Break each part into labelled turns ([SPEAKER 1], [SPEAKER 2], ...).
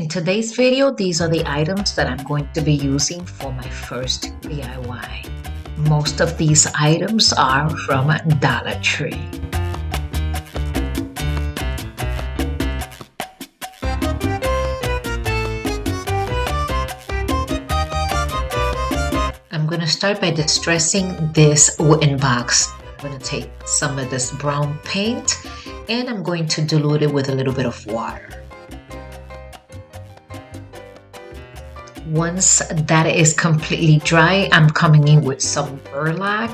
[SPEAKER 1] In today's video, these are the items that I'm going to be using for my first DIY. Most of these items are from Dollar Tree. I'm going to start by distressing this wooden box. I'm going to take some of this brown paint and I'm going to dilute it with a little bit of water. Once that is completely dry, I'm coming in with some burlap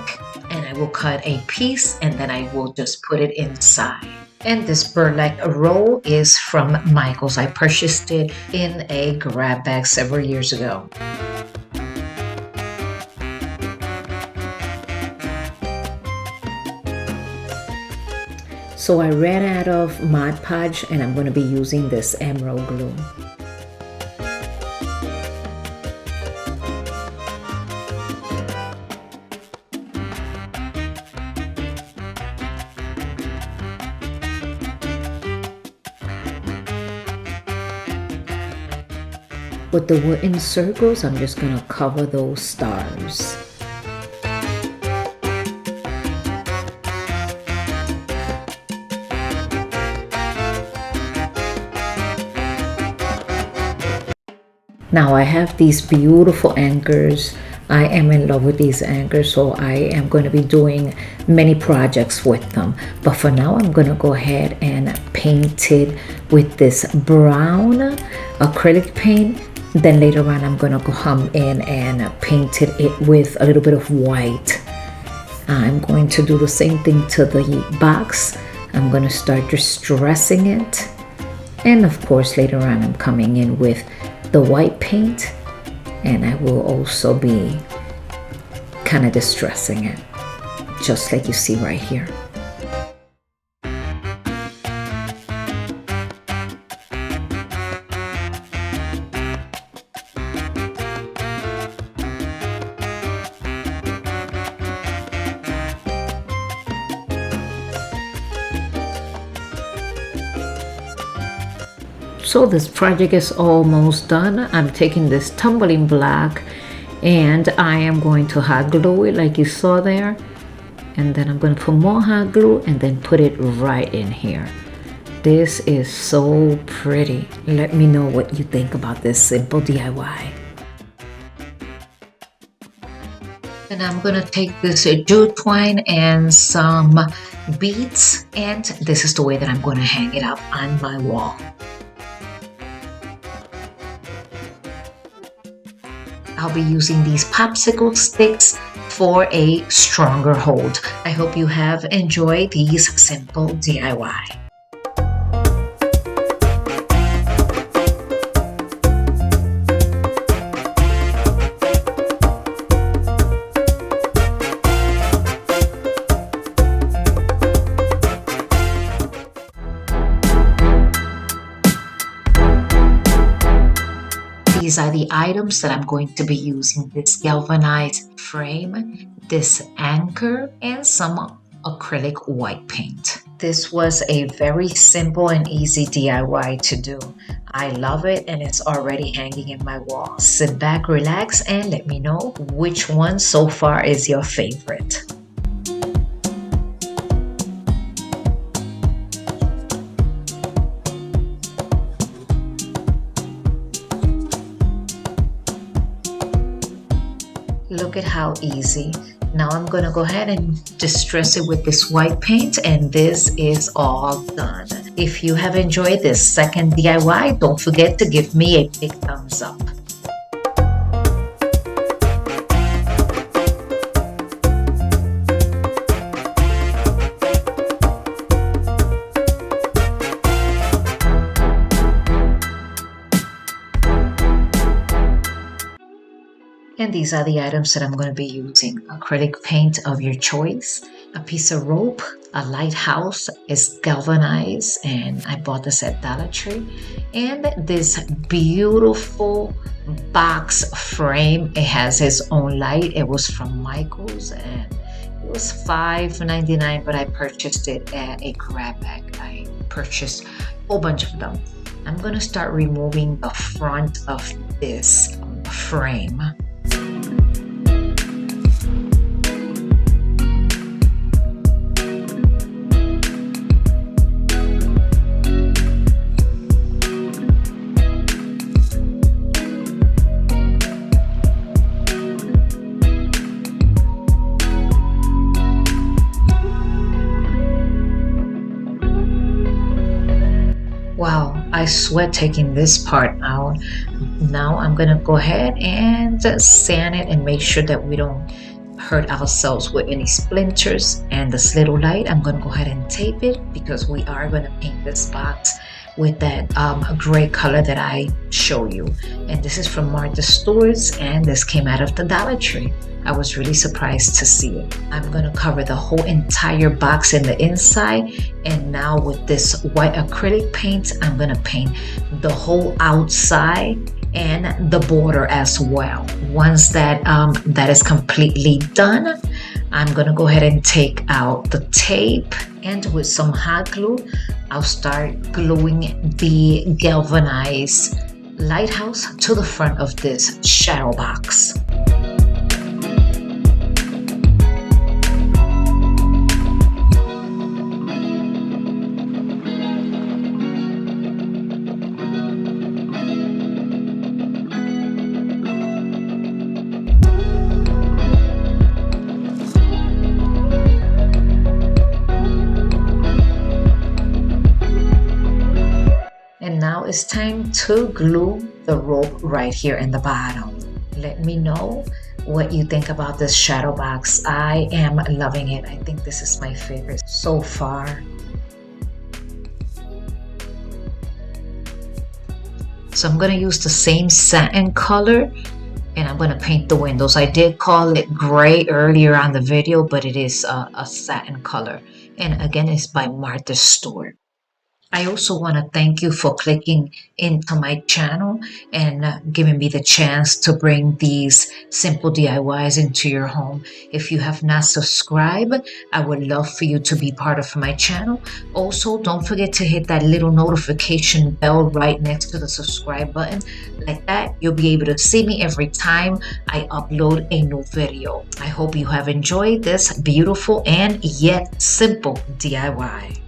[SPEAKER 1] and I will cut a piece and then I will just put it inside. And this burlap roll is from Michael's. I purchased it in a grab bag several years ago. So I ran out of Mod Podge and I'm going to be using this emerald glue. With the wooden circles, I'm just going to cover those stars. Now I have these beautiful anchors. I am in love with these anchors, so I am going to be doing many projects with them. But for now, I'm going to go ahead and paint it with this brown acrylic paint. Then later on, I'm going to come in and paint it with a little bit of white. I'm going to do the same thing to the box. I'm going to start distressing it. And of course, later on, I'm coming in with the white paint. And I will also be kind of distressing it, just like you see right here. So this project is almost done. I'm taking this tumbling block and I am going to hot glue it like you saw there. And then I'm going to put more hot glue and then put it right in here. This is so pretty. Let me know what you think about this simple DIY. And I'm going to take this jute twine and some beads, and this is the way that I'm going to hang it up on my wall. I'll be using these popsicle sticks for a stronger hold. I hope you have enjoyed these simple DIY. These are the items that I'm going to be using: this galvanized frame, this anchor, and some acrylic white paint. This was a very simple and easy DIY to do. I love it and it's already hanging in my wall. Sit back, relax, and let me know which one so far is your favorite. Look at how easy. Now I'm going to go ahead and distress it with this white paint, and this is all done. If you have enjoyed this second DIY, don't forget to give me a big thumbs up. And these are the items that I'm going to be using: acrylic paint of your choice, a piece of rope, a lighthouse is galvanized, and I bought this at Dollar Tree, and this beautiful box frame. It has its own light. It was from Michael's and it was $5.99, but I purchased it at a grab bag. I purchased a whole bunch of them. I'm gonna start removing the front of this frame. Wow, I sweat taking this part out. Now I'm gonna go ahead and sand it and make sure that we don't hurt ourselves with any splinters. And this little light, I'm gonna go ahead and tape it because we are gonna paint this box with that gray color that I show you. And this is from Martha Stewart's, and this came out of the Dollar Tree. I was really surprised to see it. I'm gonna cover the whole entire box in the inside, and now with this white acrylic paint, I'm gonna paint the whole outside and the border as well. Once that that is completely done, I'm gonna go ahead and take out the tape, and with some hot glue, I'll start gluing the galvanized lighthouse to the front of this shadow box. And now it's time to glue the rope right here in the bottom. Let me know what you think about this shadow box. I am loving it. I think this is my favorite so far. So I'm gonna use the same satin color and I'm gonna paint the windows. I did call it gray earlier on the video, but it is a satin color. And again, it's by Martha Stewart. I also want to thank you for clicking into my channel and giving me the chance to bring these simple DIYs into your home. If you have not subscribed, I would love for you to be part of my channel. Also, don't forget to hit that little notification bell right next to the subscribe button. Like that, you'll be able to see me every time I upload a new video. I hope you have enjoyed this beautiful and yet simple DIY.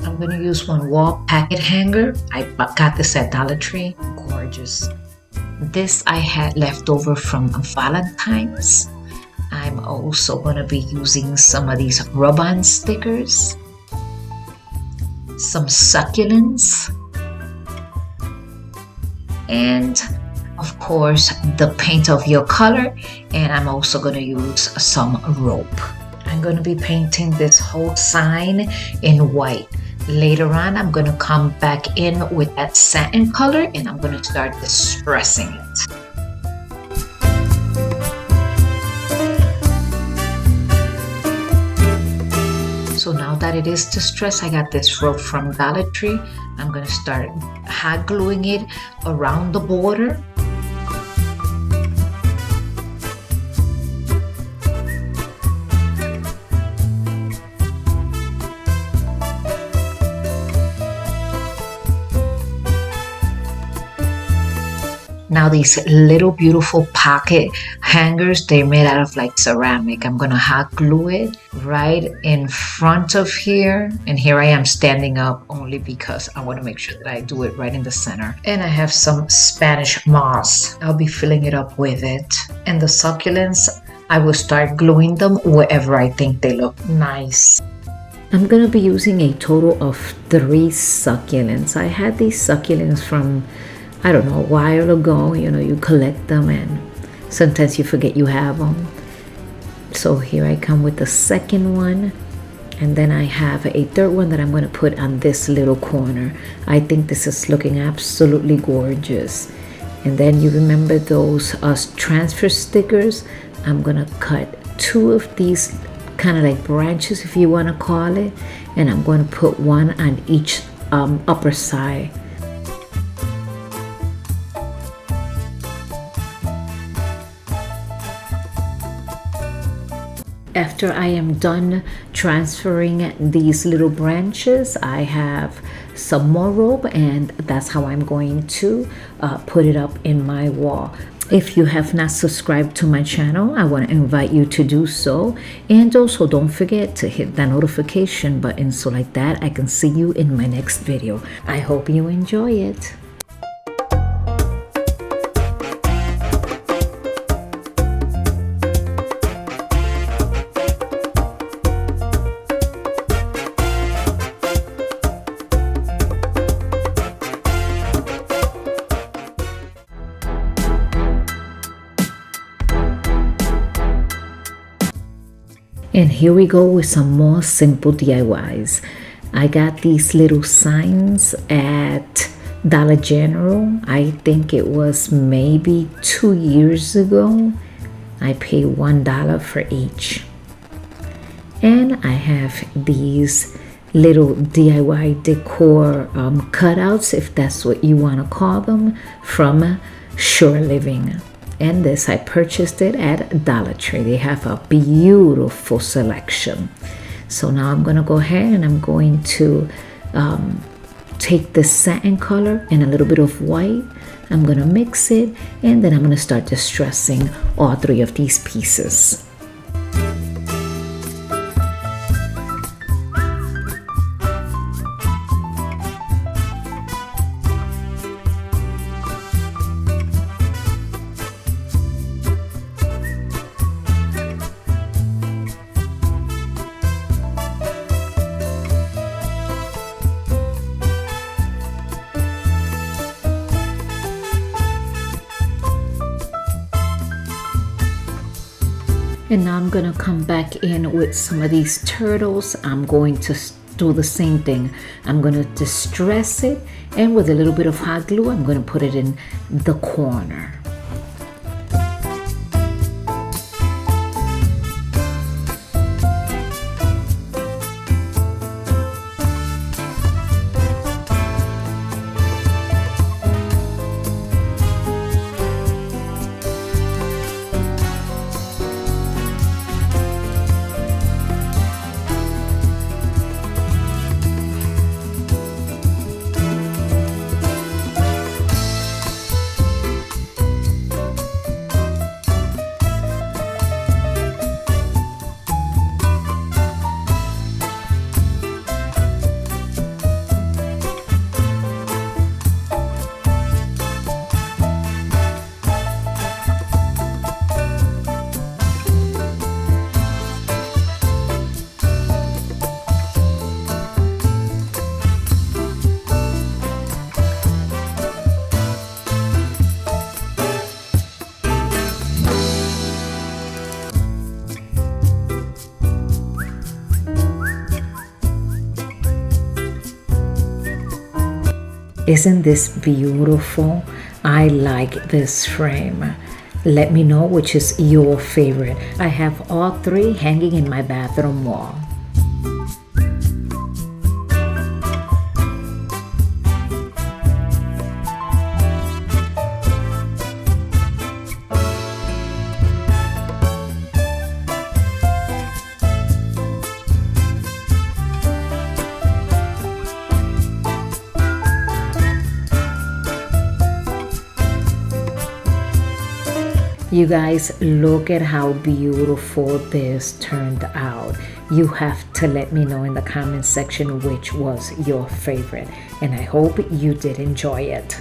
[SPEAKER 1] I'm going to use one wall packet hanger. I got this at Dollar Tree. Gorgeous. This I had left over from Valentine's. I'm also going to be using some of these rub-on stickers, some succulents, and of course the paint of your color. And I'm also going to use some rope. I'm going to be painting this whole sign in white. Later on, I'm going to come back in with that satin color and I'm going to start distressing it. So now that it is distressed, I got this rope from Dollar Tree. I'm going to start hot gluing it around the border. Now these little beautiful pocket hangers, they're made out of like ceramic. I'm gonna hot glue it right in front of here. And here I am standing up only because I wanna make sure that I do it right in the center. And I have some Spanish moss. I'll be filling it up with it. And the succulents, I will start gluing them wherever I think they look nice. I'm gonna be using a total of 3 succulents. I had these succulents from, I don't know, a while ago. You know, you collect them and sometimes you forget you have them. So here I come with the second one, and then I have a third one that I'm going to put on this little corner. I think this is looking absolutely gorgeous. And then you remember those transfer stickers? I'm going to cut two of these kind of like branches, if you want to call it, and I'm going to put one on each upper side. After I am done transferring these little branches, I have some more rope, and that's how I'm going to put it up in my wall. If you have not subscribed to my channel, I want to invite you to do so, and also don't forget to hit that notification button so like that I can see you in my next video. I hope you enjoy it. And here we go with some more simple DIYs. I got these little signs at Dollar General. I think it was maybe 2 years ago. I paid $1 for each. And I have these little DIY decor cutouts, if that's what you want to call them, from Shore Living. And this, I purchased it at Dollar Tree. They have a beautiful selection. So now I'm going to go ahead and I'm going to take the satin color and a little bit of white. I'm going to mix it, and then I'm going to start distressing all three of these pieces. And now I'm gonna come back in with some of these turtles. I'm going to do the same thing. I'm gonna distress it, and with a little bit of hot glue, I'm gonna put it in the corner. Isn't this beautiful? I like this frame. Let me know which is your favorite. I have all three hanging in my bathroom wall. You guys, look at how beautiful this turned out. You have to let me know in the comment section which was your favorite, and I hope you did enjoy it.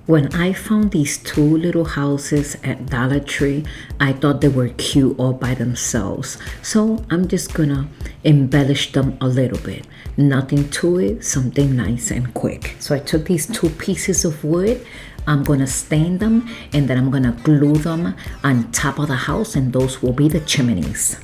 [SPEAKER 1] When I found these two little houses at Dollar Tree, I thought they were cute all by themselves. So I'm just gonna embellish them a little bit. Nothing to it, something nice and quick. So I took these two pieces of wood. I'm gonna stain them and then I'm gonna glue them on top of the house, and those will be the chimneys.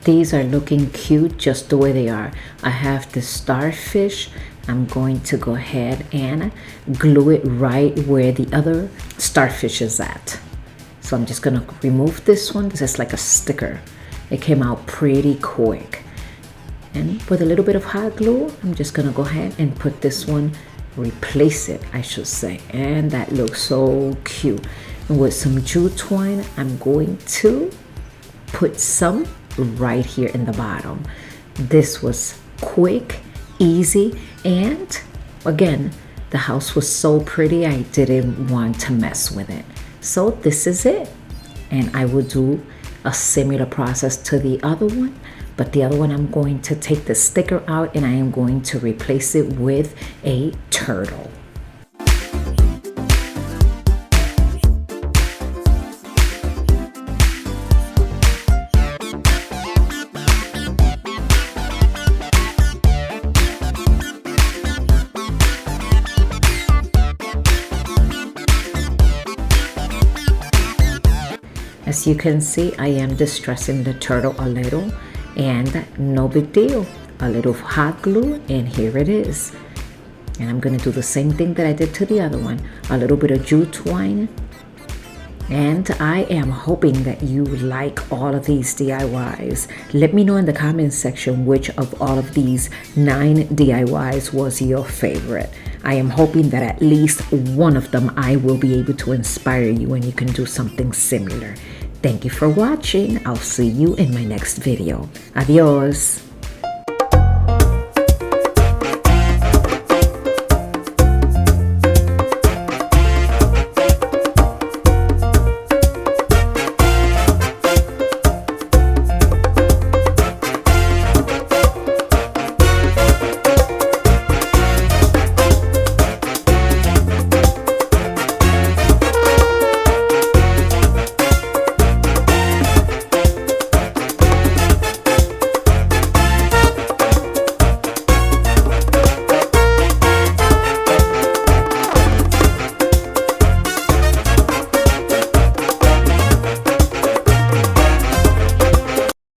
[SPEAKER 1] These are looking cute just the way they are. I have the starfish. I'm going to go ahead and glue it right where the other starfish is at. So I'm just gonna remove this one. This is like a sticker. It came out pretty quick. And with a little bit of hot glue, I'm just gonna go ahead and put this one, replace it, I should say. And that looks so cute. And with some jute twine, I'm going to put some right here in the bottom. This was quick, easy, and again, the house was so pretty I didn't want to mess with it. So this is it, and I will do a similar process to the other one, but the other one I'm going to take the sticker out and I am going to replace it with a turtle. As you can see, I am distressing the turtle a little, and no big deal. A little hot glue, and here it is. And I'm gonna do the same thing that I did to the other one. A little bit of jute twine. And I am hoping that you like all of these DIYs. Let me know in the comments section which of all of these 9 DIYs was your favorite. I am hoping that at least one of them I will be able to inspire you and you can do something similar. Thank you for watching. I'll see you in my next video. Adios.